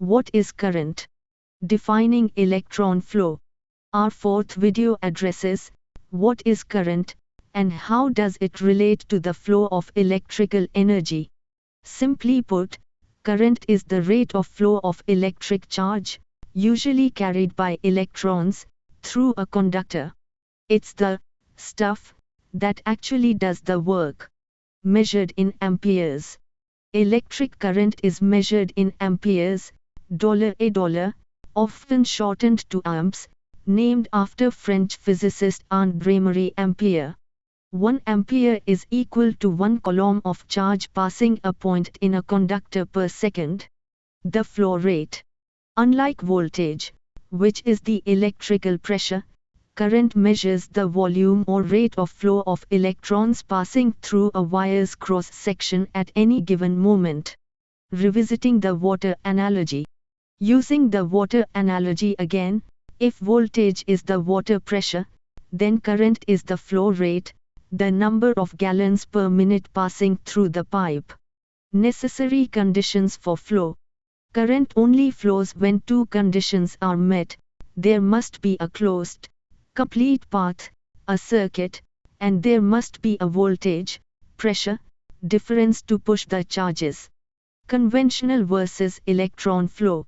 What is current? Defining electron flow. Our fourth video addresses what is current and how does it relate to the flow of electrical energy. Simply put, current is the rate of flow of electric charge, usually carried by electrons, through a conductor. It's the stuff that actually does the work. Measured in amperes. Electric current is measured in amperes, $a, often shortened to amps, named after French physicist André-Marie Ampère. 1 ampere is equal to 1 coulomb of charge passing a point in a conductor per second. The flow rate. Unlike voltage, which is the electrical pressure, current measures the volume or rate of flow of electrons passing through a wire's cross-section at any given moment. Revisiting the water analogy. Using the water analogy again, if voltage is the water pressure, then current is the flow rate, the number of gallons per minute passing through the pipe. Necessary conditions for flow. Current only flows when two conditions are met. There must be a closed, complete path, a circuit, and there must be a voltage, pressure, difference to push the charges. Conventional versus electron flow.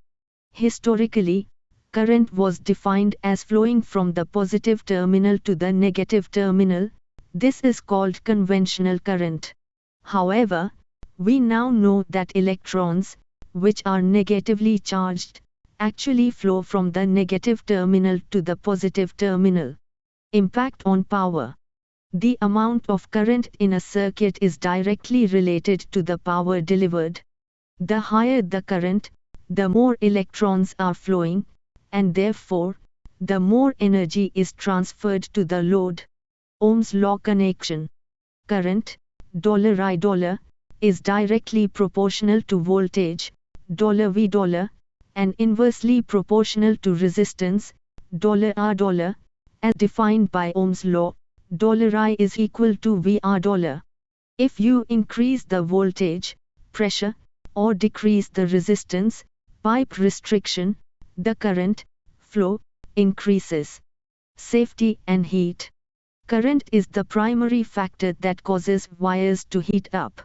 Historically, current was defined as flowing from the positive terminal to the negative terminal. This is called conventional current. However, we now know that electrons, which are negatively charged, actually flow from the negative terminal to the positive terminal. Impact on power. The amount of current in a circuit is directly related to the power delivered. The higher the current, the more electrons are flowing, and therefore, the more energy is transferred to the load. Ohm's law connection. Current, $I, is directly proportional to voltage, $V, and inversely proportional to resistance, $R, as defined by Ohm's law, $I is equal to VR. If you increase the voltage, pressure, or decrease the resistance, pipe restriction, the current flow increases. Safety and heat. Current is the primary factor that causes wires to heat up.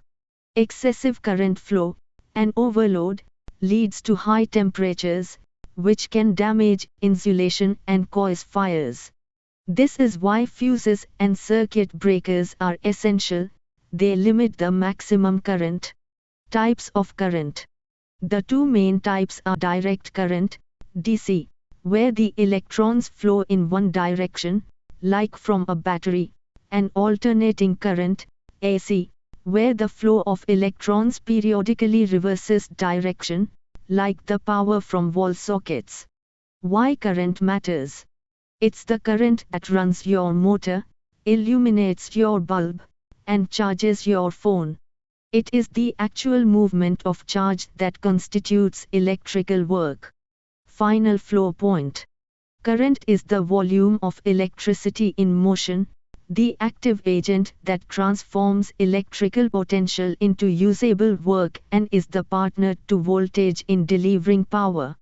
Excessive current flow, and overload, leads to high temperatures, which can damage insulation and cause fires. This is why fuses and circuit breakers are essential. They limit the maximum current. Types of current. The two main types are direct current, DC, where the electrons flow in one direction, like from a battery, and alternating current, AC, where the flow of electrons periodically reverses direction, like the power from wall sockets. Why current matters? It's the current that runs your motor, illuminates your bulb, and charges your phone. It is the actual movement of charge that constitutes electrical work. Final flow point. Current is the volume of electricity in motion, the active agent that transforms electrical potential into usable work and is the partner to voltage in delivering power.